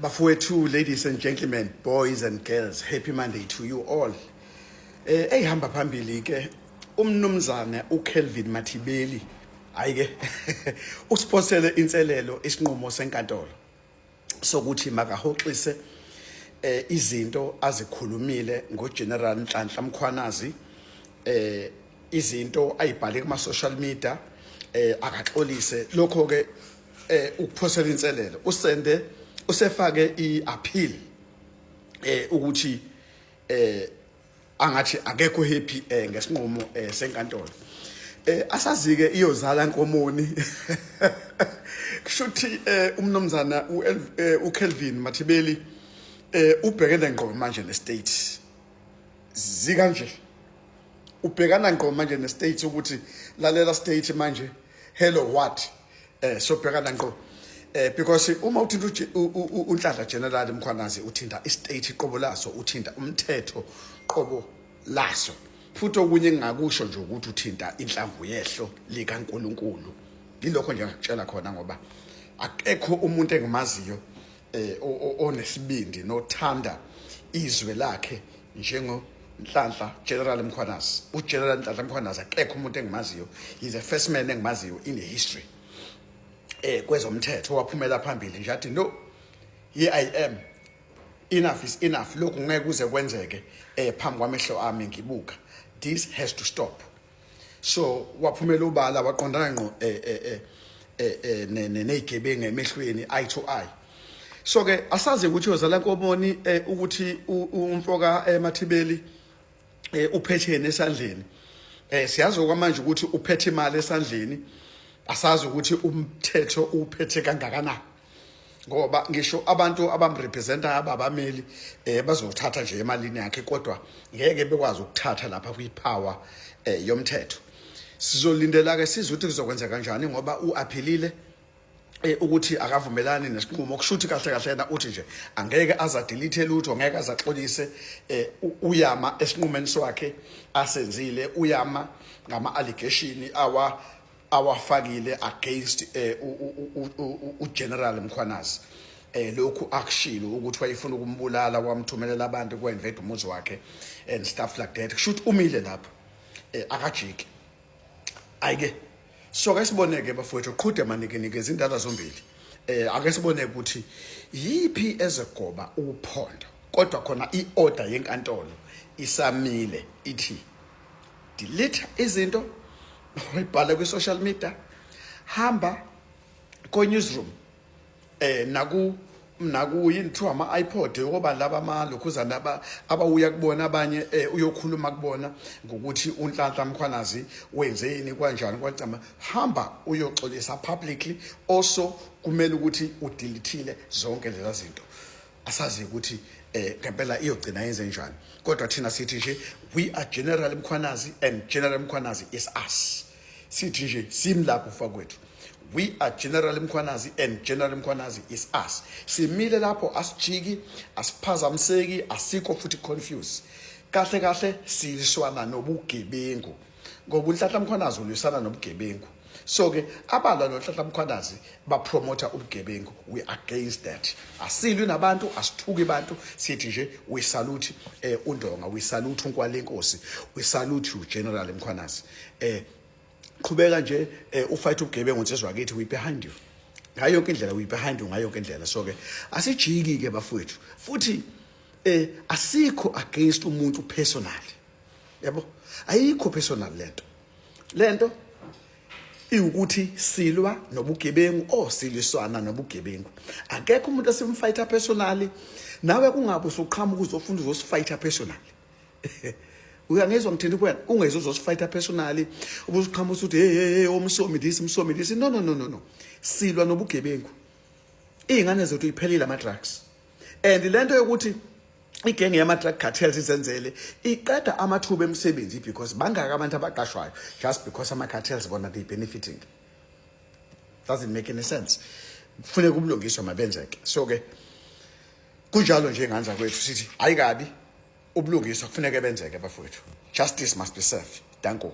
Bafowethu, ladies and gentlemen, boys and girls, happy Monday to you all. Ehamba phambili ke umnumzana uKelvin Mathibeli ayike usiphosele inselelo isinqumo senkantolo sokuthi makahoxise izinto azikhulumile ngoGeneral Nhlanhla Mkhwanazi izinto ayibhale kuma social media akaxolise lokho ke ukuphosela inselelo usefake iappeal ukuthi angathi akekho happy ngesinqumo senkantolo asazike iyozala Nkomoni kushuthi umnomzana uKelvin Mathibeli ubhekene ngqo manje nestate zika nje ubhekana ngqo manje nestate ukuthi lalela state manje hello what so bhekana ngqo because uma uthinta uNhlanhla General Mkhwanazi uthinta istate qobo laso uthinta umthetho qobo laso futhi okunye engakusho nje ukuthi uthinta inhlamvu yehlo likaNkuluNkulu ngilokho nje ngakutshela khona ngoba akekho umuntu engimaziyo onesibindi nothanda izwe lakhe njengo Nhlanhla General Mkhwanazi uGeneral Nhlanhla Mkhwanazi akekho umuntu engimaziyo is the first man engimaziyo in the history kwezomthetho waphumela phambili nje athi no here I am enough is enough lokhu ngeke kuze kwenzeke phambi kwamehlo ami ngibuka this has to stop so waphumela ubala waqondana ngqo nezigebengu emehlweni eye to eye so ke asaze ukuthi yozala Nkomoni ukuthi umfoka Mathibeli uphethene esandleni siyazi okwamanje ukuthi uphethe imali esandleni asazi ukuthi umthetho uphethe kangakanani ngoba ngisho abantu abamrepresenta ababameli bazothatha nje emalini yakhe kodwa ngeke bekwazi ukuthatha lapha kwipower yomthetho sizolindela ke sizwe ukuthi kuzokwenza kanjani ngoba uaphilile ukuthi akavumelani nesinqumo kushuthi kahle kahle yena uthi nje angeke aza delete lutho ngeke azaxolise uyama esinqumeni swakhe asenzile uyama ngama allegation awafakile against uGeneral Mkhwanazi lokhu akushilo ukuthi wayefuna ukumbulala kwamthumelela abantu kweinvade umuzi wakhe and stuff like that kushuthi umile lapha akajiki ayike so ke siboneke bafowethu qhude manike izindaba zombili ake siboneke ukuthi yipi ezegoba uphondo kodwa khona iorder yenkantolo isamile ithi delete izinto uyibhala ku social media hamba ko newsroom naku yinthiwa ama iPod ngoba laba malokhuzana abawuya kubona abanye uyokhuluma kubona ngokuthi uNhlanhla Mkhwanazi wenzeni kanjani kwacama hamba uyoxolisa publicly also kumele ukuthi udelethile zonke lezi zinto asazi ukuthi ngempela iyogcina yenze njani kodwa thina sithi nje we are General Mkhwanazi and General Mkhwanazi is us sithi nje simlapho fakwethu we are General Mkhwanazi and General Mkhwanazi is us simile lapho asijiki asiphazamiseki asikho futhi confuse kahle kahle siliswana nobugebengu ngoba uNhlanhla Mkhwanazi ulisana nobugebengu so ke abala noNhlanhla Mkhwanazi bapromoter ubugebengu we against that asilwi nabantu asithuki abantu sithi nje we salute uNdonga we salute uNkwalenkosi we salute uGeneral Mkhwanazi qhubeka nje ufight ubugebengu nsizwa kithi we behind you ngayo yonke indlela we behind you ngayo yonke indlela so ke asijiki ke bafowethu futhi asikho against umuntu personally yabo ayikho personal lento ukuthi silwa nobugebengu siliswana nobugebengu akekho umuntu esimfighter personally nawe kungabe usuqhamuka uzofunda uzosifighter personally uyangezwa ngithini kuwena ungezwe uzosifighter personally ubuziqhamuka uthi hey omsomi disi no silwa nobugebengu izingane zethu iphelile ama drugs and lento yokuthi igenge yama drug cartels izenzele iqeda amathuba emsebenzi because bangaka abantu abaqashwayo just because ama cartels bona they benefiting doesn't make any sense kufanele kubulungiswa mabenzeke so ke kunjalo nje nganza kwethu sithi ayikabi ubulungiswa kufanele benzeke bafowethu justice must be served danko